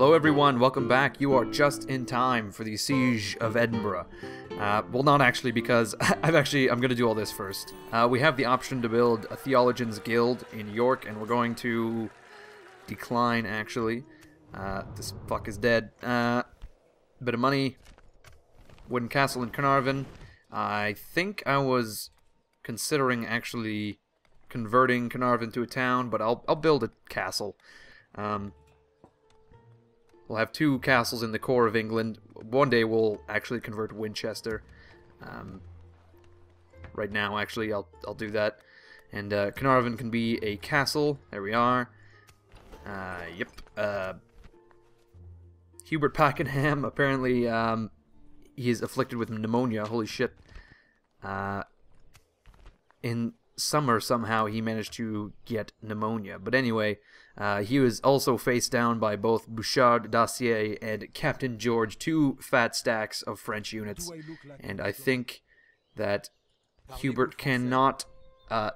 Hello everyone, welcome back. You are just in time for the Siege of Edinburgh. Well, not actually, because I'm going to do all this first. We have the option to build a Theologians Guild in York, and we're going to decline, actually. This fuck is dead. Bit of money. Wooden castle in Carnarvon. I think I was considering actually converting Carnarvon to a town, but I'll build a castle. We'll have two castles in the core of England. One day we'll actually convert Winchester. Right now, actually, I'll do that. And Carnarvon can be a castle. There we are. Yep. Hubert Packenham, apparently he is afflicted with pneumonia. Holy shit. In summer, somehow, he managed to get pneumonia. But anyway, he was also faced down by both Bouchard d'Acier and Captain George, two fat stacks of French units. And I think that Hubert cannot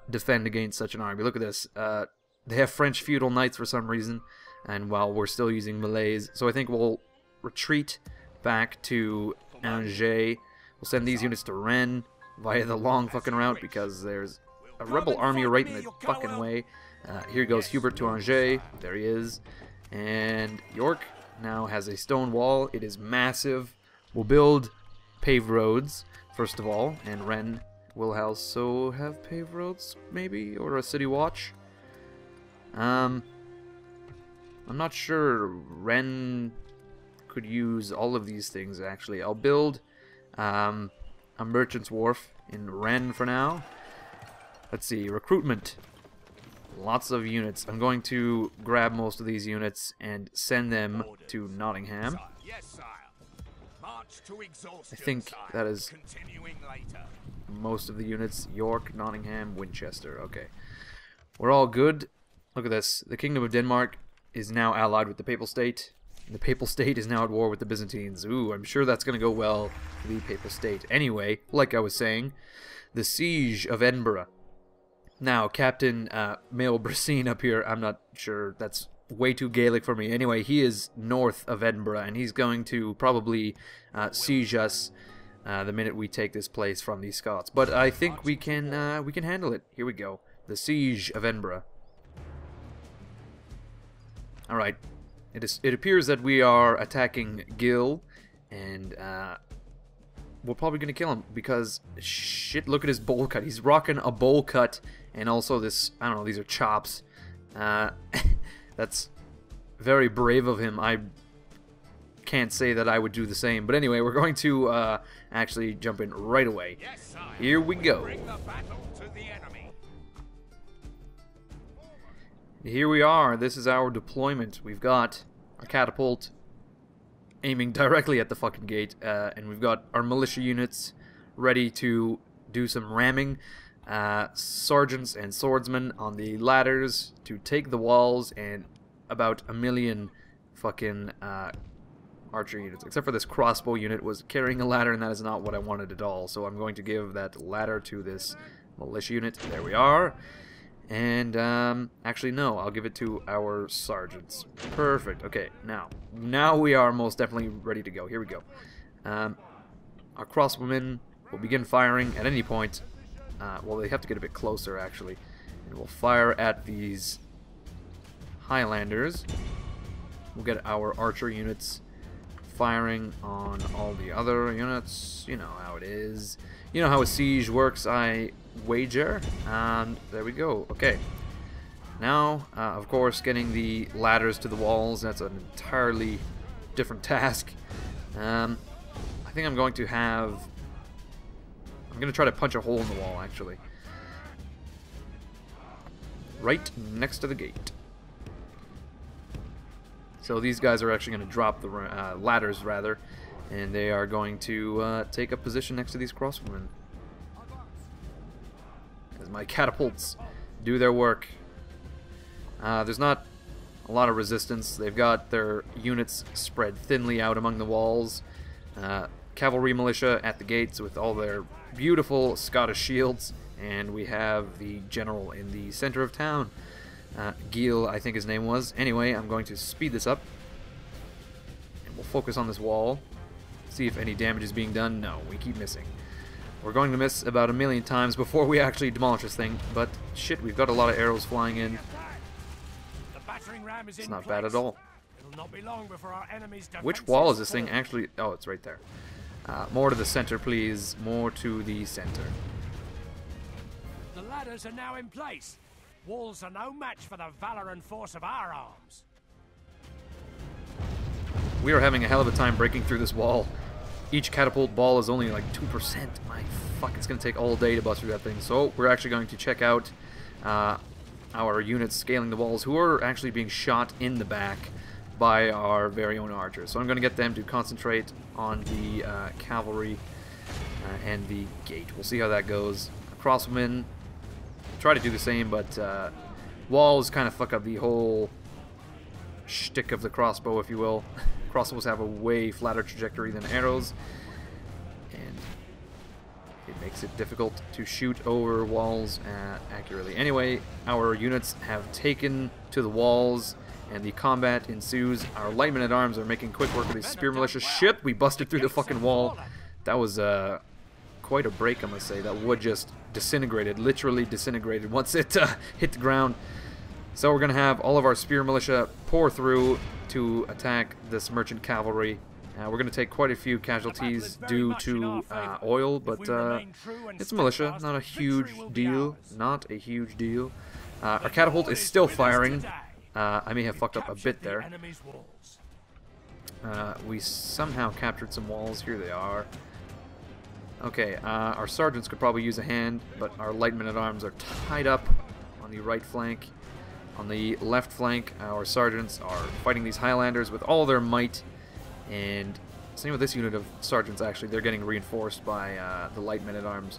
defend against such an army. Look at this. They have French feudal knights for some reason, and while we're still using Malays. So I think we'll retreat back to Angers. We'll send these units to Rennes via the long fucking route because there's a rebel army right in the fucking way. Here goes Hubert to Angers. There he is. And York now has a stone wall. It is massive. We'll build paved roads, first of all. And Rennes will also have paved roads, maybe? Or a city watch? I'm not sure. Rennes could use all of these things, actually. I'll build a merchant's wharf in Rennes for now. Let's see, recruitment. Lots of units. I'm going to grab most of these units and send them to Nottingham. I think that is most of the units. York, Nottingham, Winchester. Okay. We're all good. Look at this. The Kingdom of Denmark is now allied with the Papal State. The Papal State is now at war with the Byzantines. Ooh, I'm sure that's going to go well for the Papal State. Anyway, like I was saying, the Siege of Edinburgh. Now, Captain Mail Bracine up here, I'm not sure, that's way too Gaelic for me. Anyway, he is north of Edinburgh, and he's going to probably siege us the minute we take this place from the Scots. But I think we can handle it. Here we go. The Siege of Edinburgh. Alright. It appears that we are attacking Gil, and we're probably going to kill him because, shit, look at his bowl cut. He's rocking a bowl cut, and also this, I don't know, these are chops. That's very brave of him. I can't say that I would do the same. But anyway, we're going to actually jump in right away. Here we go. Here we are. This is our deployment. We've got our catapult aiming directly at the fucking gate, and we've got our militia units ready to do some ramming. Sergeants and swordsmen on the ladders to take the walls, and about 1 million fucking archer units, except for this crossbow unit was carrying a ladder, and that is not what I wanted at all. So I'm going to give that ladder to this militia unit. There we are. And actually no, I'll give it to our sergeants. Perfect. Okay, now we are most definitely ready to go. Here we go. Our crossbowmen will begin firing at any point. Well, they have to get a bit closer, actually. And we'll fire at these Highlanders. We'll get our archer units firing on all the other units. You know how it is. You know how a siege works, I wager. And there we go. Okay. Now, of course, getting the ladders to the walls, that's an entirely different task. I think I'm going to have... I'm going to try to punch a hole in the wall, actually. Right next to the gate. So these guys are actually going to drop the ladders, rather. And they are going to take up position next to these crossbowmen. As my catapults do their work. There's not a lot of resistance. They've got their units spread thinly out among the walls. Cavalry militia at the gates with all their beautiful Scottish shields, and we have the general in the center of town. Gil, I think his name was. Anyway, I'm going to speed this up. We'll focus on this wall. See if any damage is being done. No, we keep missing. We're going to miss about 1,000,000 times before we actually demolish this thing. But shit, we've got a lot of arrows flying in. It's not bad at all. Which wall is this thing actually? Oh, it's right there. More to the center, please. More to the center. The ladders are now in place. Walls are no match for the valor and force of our arms. We are having a hell of a time breaking through this wall. Each catapult ball is only like 2%. My fuck, it's going to take all day to bust through that thing. So we're actually going to check out our units scaling the walls, who are actually being shot in the back by our very own archers. So I'm going to get them to concentrate on the cavalry and the gate. We'll see how that goes. Crossbowmen try to do the same, but walls kind of fuck up the whole shtick of the crossbow, if you will. Crossbows have a way flatter trajectory than arrows, and it makes it difficult to shoot over walls accurately. Anyway, our units have taken to the walls, and the combat ensues. Our light men-at-arms are making quick work of these spear militia. Shit, we busted through the fucking wall. That was quite a break, I must say. That wood just disintegrated, literally disintegrated once it hit the ground. So we're going to have all of our spear militia pour through to attack this merchant cavalry. We're going to take quite a few casualties due to oil, but it's militia, not a huge deal. Not a huge deal. Our catapult is still firing. I may have fucked up a bit there. We somehow captured some walls. Here they are. Okay, our sergeants could probably use a hand, but our light men-at-arms are tied up on the right flank. On the left flank, our sergeants are fighting these Highlanders with all their might, and same with this unit of sergeants, actually. They're getting reinforced by the light men-at-arms.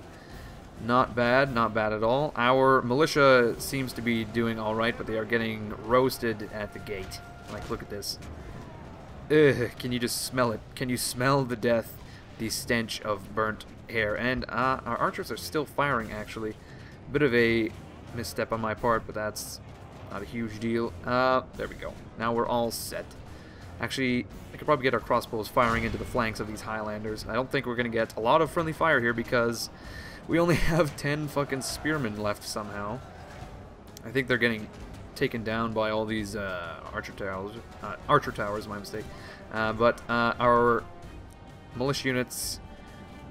Not bad, not bad at all. Our militia seems to be doing alright, but they are getting roasted at the gate. Like, look at this. Ugh, can you just smell it? Can you smell the death? The stench of burnt hair. And our archers are still firing, actually. Bit of a misstep on my part, but that's not a huge deal. There we go. Now we're all set. Actually, I could probably get our crossbows firing into the flanks of these Highlanders. I don't think we're going to get a lot of friendly fire here because we only have 10 fucking spearmen left somehow. I think they're getting taken down by all these archer towers, my mistake. But our militia units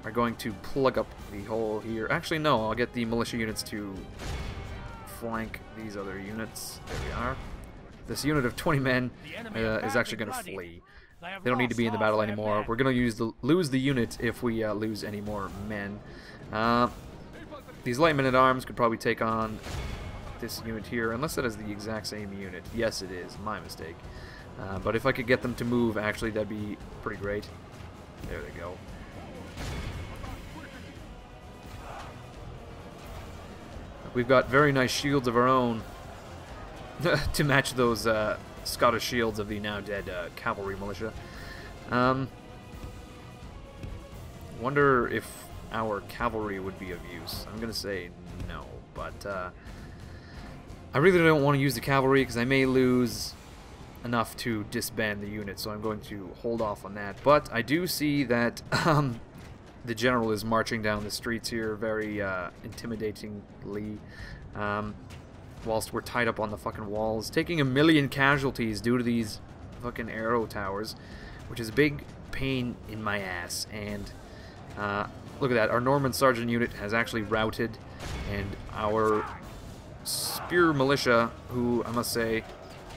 are going to plug up the hole here. Actually, no, I'll get the militia units to flank these other units. There we are. This unit of 20 men is actually going to flee. They don't need to be in the battle anymore. We're going to lose the unit if we lose any more men. These light men-at-arms could probably take on this unit here, unless that is the exact same unit. Yes, it is. My mistake. But if I could get them to move, actually, that'd be pretty great. There they go. We've got very nice shields of our own to match those Scottish shields of the now dead cavalry militia. Wonder if our cavalry would be of use. I'm going to say no, but I really don't want to use the cavalry because I may lose enough to disband the unit, so I'm going to hold off on that. But I do see that the general is marching down the streets here very intimidatingly, whilst we're tied up on the fucking walls, taking 1,000,000 casualties due to these fucking arrow towers, which is a big pain in my ass. And look at that, our Norman sergeant unit has actually routed, and our spear militia, who I must say,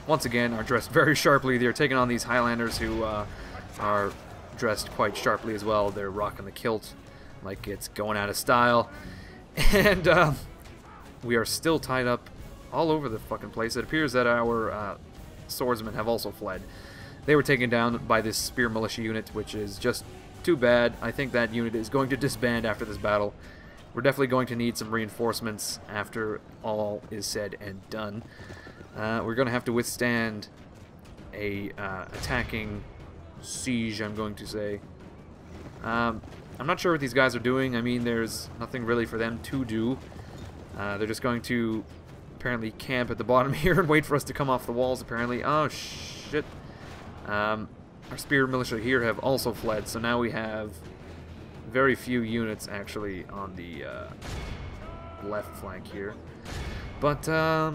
once again, are dressed very sharply. They're taking on these Highlanders who are dressed quite sharply as well. They're rocking the kilt like it's going out of style. And we are still tied up all over the fucking place. It appears that our swordsmen have also fled. They were taken down by this spear militia unit, which is just too bad. I think that unit is going to disband after this battle. We're definitely going to need some reinforcements after all is said and done. We're going to have to withstand a attacking siege, I'm going to say. I'm not sure what these guys are doing. I mean, there's nothing really for them to do. They're just going to apparently camp at the bottom here and wait for us to come off the walls, apparently. Oh, shit. Our spear militia here have also fled, so now we have very few units actually on the left flank here. But I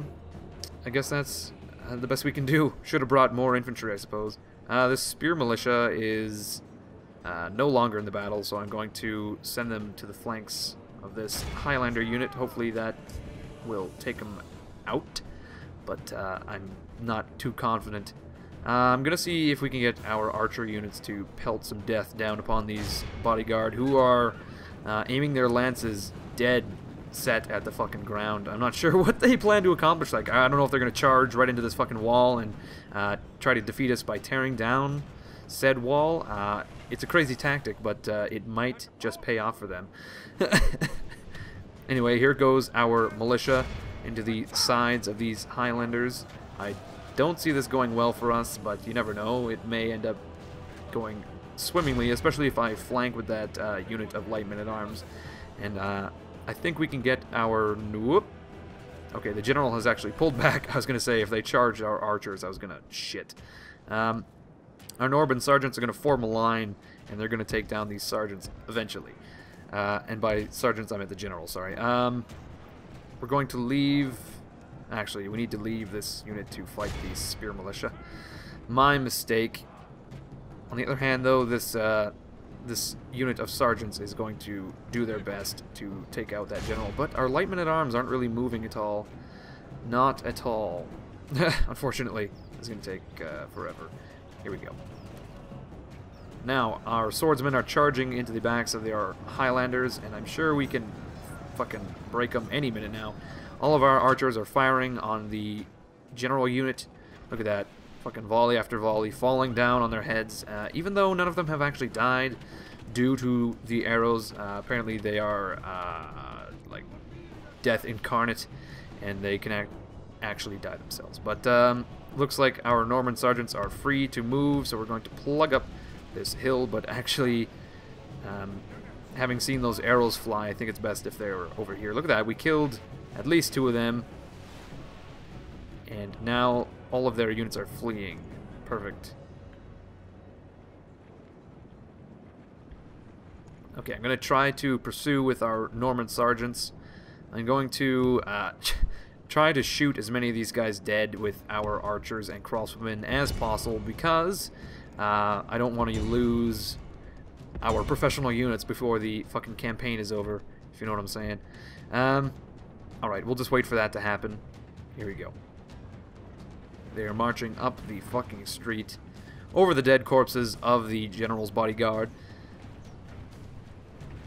guess that's the best we can do. Should have brought more infantry, I suppose. This spear militia is no longer in the battle, so I'm going to send them to the flanks of this Highlander unit. Hopefully that will take them out, but I'm not too confident. I'm going to see if we can get our archer units to pelt some death down upon these bodyguard who are aiming their lances dead set at the fucking ground. I'm not sure what they plan to accomplish. Like, I don't know if they're going to charge right into this fucking wall and try to defeat us by tearing down said wall. It's a crazy tactic, but it might just pay off for them. Anyway, here goes our militia into the sides of these Highlanders. I don't see this going well for us, but you never know. It may end up going swimmingly, especially if I flank with that unit of light men-at-arms. And I think we can get our... Whoop. Okay, the general has actually pulled back. I was going to say if they charged our archers, I was going to shit. Our Norman sergeants are going to form a line, and they're going to take down these sergeants eventually. And by sergeants, I meant the general, sorry. We're going to leave... Actually, we need to leave this unit to fight the spear militia. My mistake. On the other hand, though, this unit of sergeants is going to do their best to take out that general. But our light men-at-arms aren't really moving at all. Not at all. Unfortunately, it's going to take forever. Here we go. Now, our swordsmen are charging into the backs of their Highlanders, and I'm sure we can fucking break them any minute now. All of our archers are firing on the general unit. Look at that. Fucking volley after volley falling down on their heads. Even though none of them have actually died due to the arrows. Apparently they are like death incarnate, and they can actually die themselves. But looks like our Norman sergeants are free to move, so we're going to plug up this hill. But actually, having seen those arrows fly, I think it's best if they're over here. Look at that. We killed at least 2 of them, and now all of their units are fleeing. Perfect. Okay, I'm going to try to pursue with our Norman sergeants. I'm going to try to shoot as many of these guys dead with our archers and crossbowmen as possible, because I don't want to lose our professional units before the fucking campaign is over, if you know what I'm saying. Alright, we'll just wait for that to happen. Here we go. They are marching up the fucking street over the dead corpses of the general's bodyguard.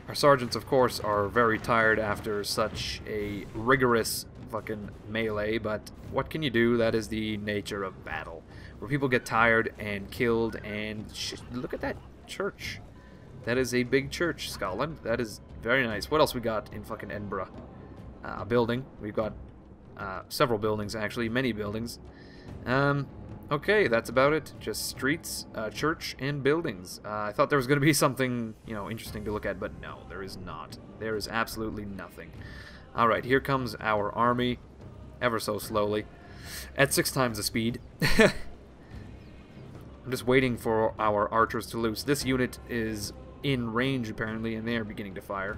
Our sergeants, of course, are very tired after such a rigorous fucking melee, but what can you do? That is the nature of battle, where people get tired and killed. And look at that church. That is a big church, Scotland. That is very nice. What else we got in fucking Edinburgh? A building. We've got several buildings, actually. Many buildings. Okay, that's about it. Just streets, church, and buildings. I thought there was going to be something, you know, interesting to look at, but no, there is not. There is absolutely nothing. Alright, here comes our army, ever so slowly, at 6 times the speed. I'm just waiting for our archers to loose. This unit is in range, apparently, and they are beginning to fire.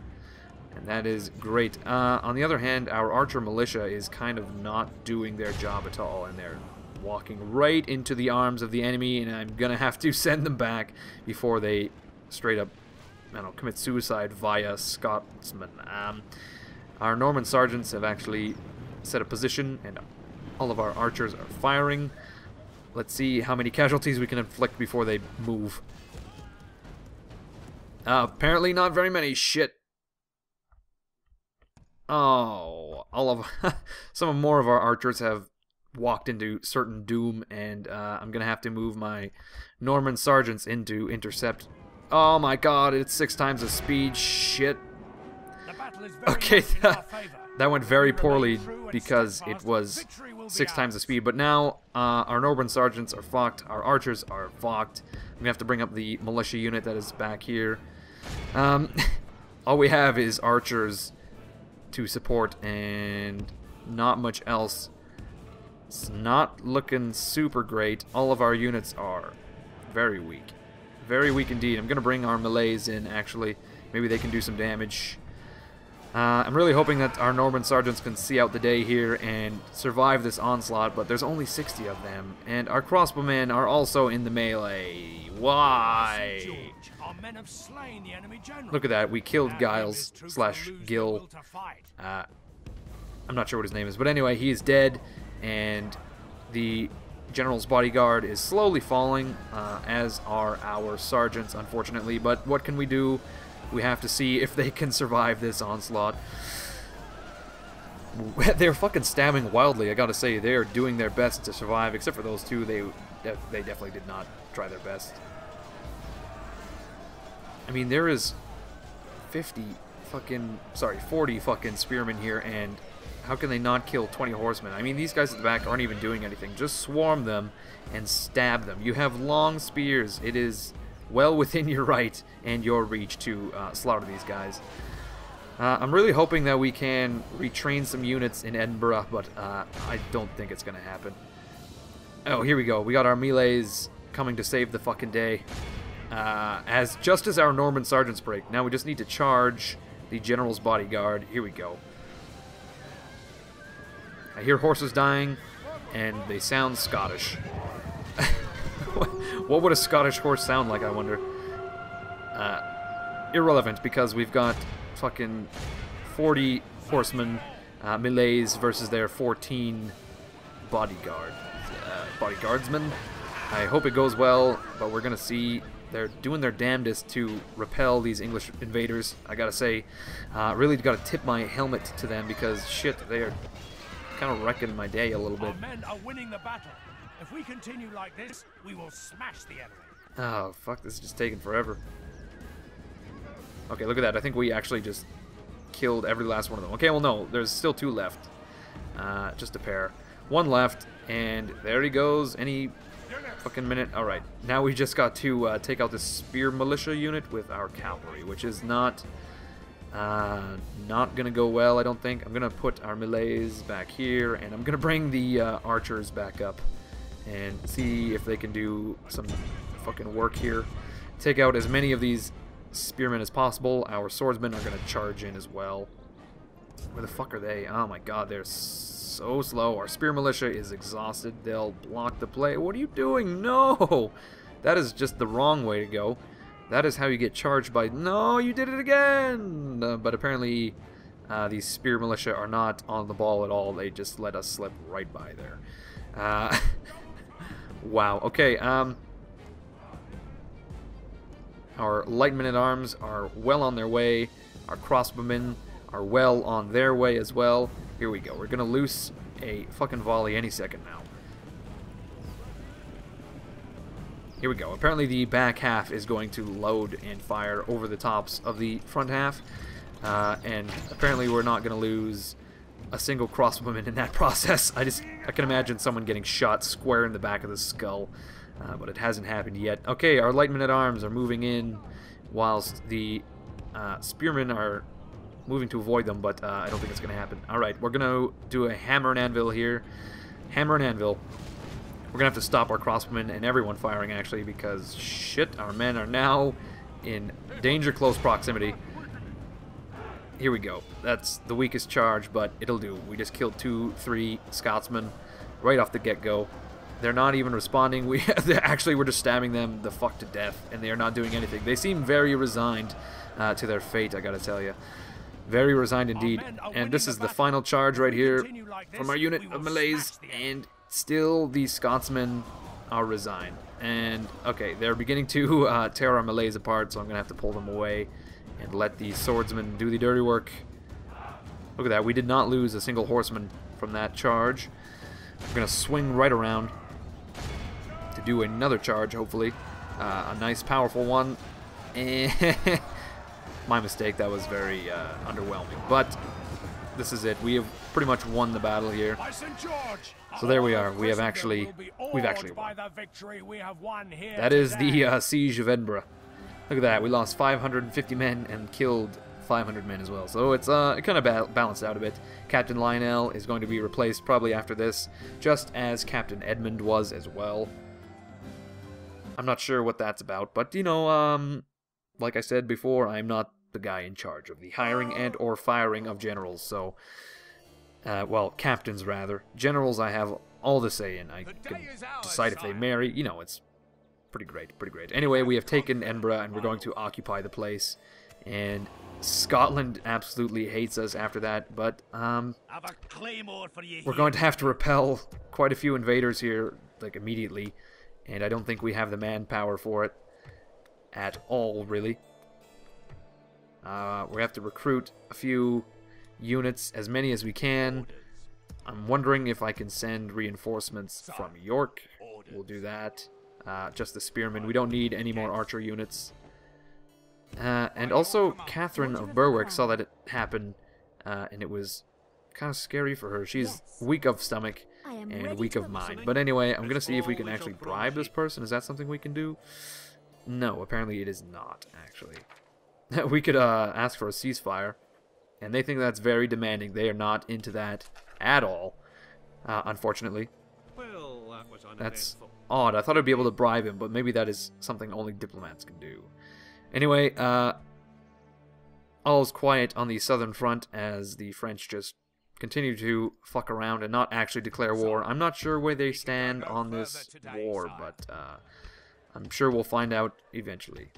And that is great. On the other hand, our archer militia is kind of not doing their job at all, and they're walking right into the arms of the enemy, and I'm gonna have to send them back before they straight up, I don't know, commit suicide via Scotsmen. Our Norman sergeants have actually set a position, and all of our archers are firing. Let's see how many casualties we can inflict before they move. Apparently not very many. Shit. Oh, some more of our archers have walked into certain doom, and I'm gonna have to move my Norman sergeants in to intercept. Oh my god, it's 6 times the speed. Shit. Okay, that went very poorly because it was 6 times the speed. But now our Norman sergeants are fucked. Our archers are fucked. I'm gonna have to bring up the militia unit that is back here. All we have is archers to support and not much else. It's not looking super great. All of our units are Very weak. Very weak indeed. I'm going to bring our melees in, actually. Maybe they can do some damage. I'm really hoping that our Norman sergeants can see out the day here and survive this onslaught, but there's only 60 of them. And our crossbowmen are also in the melee. Why? Look at that. We killed Giles / Gil. I'm not sure what his name is, but anyway, he is dead, and the general's bodyguard is slowly falling, as are our sergeants, unfortunately. But what can we do? We have to see if they can survive this onslaught. They're fucking stabbing wildly, I gotta say. They are doing their best to survive, except for those two. They definitely did not try their best. I mean, there is 40 fucking spearmen here, and how can they not kill 20 horsemen? I mean, these guys at the back aren't even doing anything. Just swarm them and stab them. You have long spears. It is well within your right and your reach to slaughter these guys. I'm really hoping that we can retrain some units in Edinburgh, but I don't think it's going to happen. Oh, here we go. We got our melees coming to save the fucking day. Just as our Norman sergeants break. Now we just need to charge the general's bodyguard. Here we go. I hear horses dying, and they sound Scottish. What would a Scottish horse sound like, I wonder? Irrelevant, because we've got fucking 40 horsemen, melees, versus their 14 bodyguardsmen. I hope it goes well, but we're gonna see. They're doing their damnedest to repel these English invaders. I gotta say, really gotta tip my helmet to them, because shit, they are kind of wrecking my day a little bit. Our men are winning the battle. If we continue like this, we will smash the enemy. Oh, fuck, this is just taking forever. Okay, look at that. I think we actually just killed every last one of them. Okay, well, no, there's still 2 left. Just a pair. 1 left, and there he goes. Any fucking minute. Alright, now we just got to take out this spear militia unit with our cavalry, which is not gonna go well, I don't think. I'm gonna put our melees back here, and I'm gonna bring the archers back up and see if they can do some fucking work here. Take out as many of these spearmen as possible. Our swordsmen are gonna charge in as well. Where the fuck are they? Oh my god, they're so slow. Our spear militia is exhausted. They'll block the play. What are you doing? No! That is just the wrong way to go. That is how you get charged by... No, you did it again! But apparently these spear militia are not on the ball at all. They just let us slip right by there. Wow. Okay, our light men-at-arms are well on their way. Our crossbowmen are well on their way as well. Here we go. We're going to loose a fucking volley any second now. Here we go. Apparently the back half is going to load and fire over the tops of the front half. And apparently we're not going to lose a single crossbowman in that process. I can imagine someone getting shot square in the back of the skull. But it hasn't happened yet. Okay, our light men-at-arms are moving in whilst the spearmen are moving to avoid them, but I don't think it's going to happen. Alright, we're going to do a hammer and anvil here. Hammer and anvil. We're going to have to stop our crossbowmen and everyone firing, actually, because shit, our men are now in danger close proximity. Here we go. That's the weakest charge, but it'll do. We just killed 2-3 Scotsmen right off the get-go. They're not even responding. We're just stabbing them the fuck to death, and they are not doing anything. They seem very resigned to their fate, I gotta tell you. Very resigned indeed. And this is the final charge right here from our unit of melees, and still the Scotsmen are resigned. And, okay, they're beginning to tear our melees apart, so I'm gonna have to pull them away and let the swordsmen do the dirty work. Look at that. We did not lose a single horseman from that charge. We're gonna swing right around to do another charge, hopefully. A nice, powerful one. And my mistake, that was very underwhelming. But this is it. We have pretty much won the battle here. So there we are. We've actually won. That is the Siege of Edinburgh. Look at that. We lost 550 men and killed 500 men as well. So it's it kind of balanced out a bit. Captain Lionel is going to be replaced probably after this, just as Captain Edmund was as well. I'm not sure what that's about, but, you know, like I said before, I'm not the guy in charge of the hiring and or firing of generals, so, well, captains, rather. Generals I have all the say in. I can decide if they marry. You know, it's pretty great, pretty great. Anyway, we have taken Edinburgh, and we're going to occupy the place, and Scotland absolutely hates us after that, but, we're going to have to repel quite a few invaders here, like, immediately, and I don't think we have the manpower for it at all, really. We have to recruit a few units, as many as we can. I'm wondering if I can send reinforcements from York. We'll do that. Just the spearmen. We don't need any more archer units. And also, Catherine of Berwick saw that it happen, and it was kind of scary for her. She's weak of stomach and weak of mind. But anyway, I'm going to see if we can actually bribe this person. Is that something we can do? No, apparently it is not, actually. We could ask for a ceasefire, and they think that's very demanding. They are not into that at all, unfortunately. Well, that was that's odd. I thought I'd be able to bribe him, but maybe that is something only diplomats can do. Anyway, all is quiet on the southern front as the French just continue to fuck around and not actually declare war. I'm not sure where they stand on this war, but I'm sure we'll find out eventually.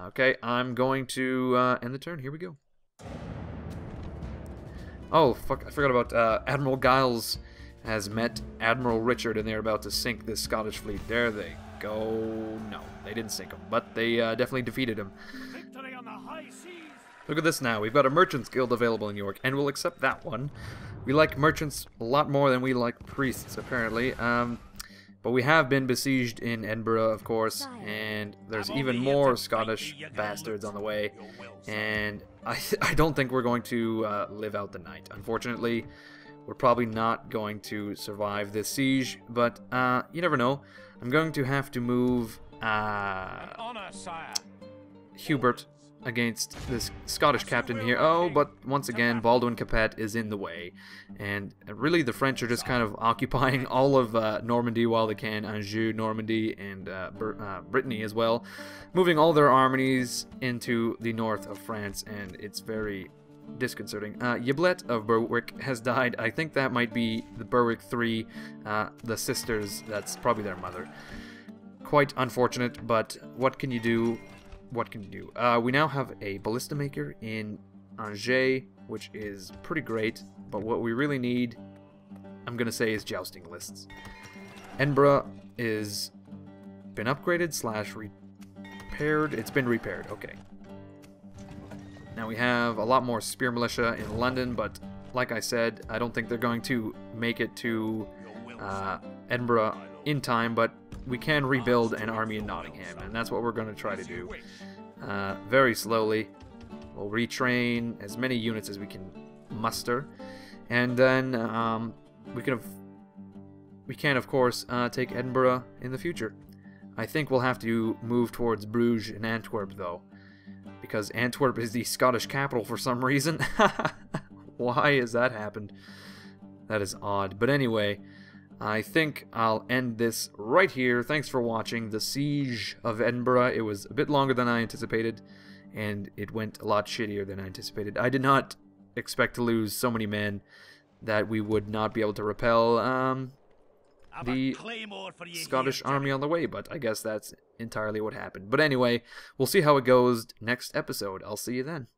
Okay, I'm going to end the turn. Here we go. Oh, fuck, I forgot about Admiral Giles has met Admiral Richard, and they're about to sink this Scottish fleet. There they go. No, they didn't sink him, but they definitely defeated him. Victory on the high seas. Look at this now. We've got a Merchants Guild available in York, and we'll accept that one. We like merchants a lot more than we like priests, apparently. But we have been besieged in Edinburgh, of course, and there's even more Scottish bastards on the way, and I don't think we're going to live out the night. Unfortunately, we're probably not going to survive this siege, but you never know. I'm going to have to move Hubert against this Scottish captain here. Oh, but once again, Baldwin Capet is in the way. And really, the French are just kind of occupying all of Normandy while they can. Anjou, Normandy, and Brittany as well. Moving all their armies into the north of France, and it's very disconcerting. Yblette of Berwick has died. I think that might be the Berwick 3, the sisters. That's probably their mother. Quite unfortunate, but what can you do? What can you do? We now have a ballista maker in Angers, which is pretty great, but what we really need, I'm going to say, is jousting lists. Edinburgh is been upgraded / repaired. It's been repaired, okay. Now we have a lot more spear militia in London, but like I said, I don't think they're going to make it to Edinburgh in time, but we can rebuild an army in Nottingham, and that's what we're going to try to do. Very slowly. We'll retrain as many units as we can muster, and then we can of course take Edinburgh in the future. I think we'll have to move towards Bruges and Antwerp, though, because Antwerp is the Scottish capital for some reason. Why has that happened? That is odd. But anyway, I think I'll end this right here. Thanks for watching the Siege of Edinburgh. It was a bit longer than I anticipated, and it went a lot shittier than I anticipated. I did not expect to lose so many men that we would not be able to repel the Scottish army on the way, but I guess that's entirely what happened. But anyway, we'll see how it goes next episode. I'll see you then.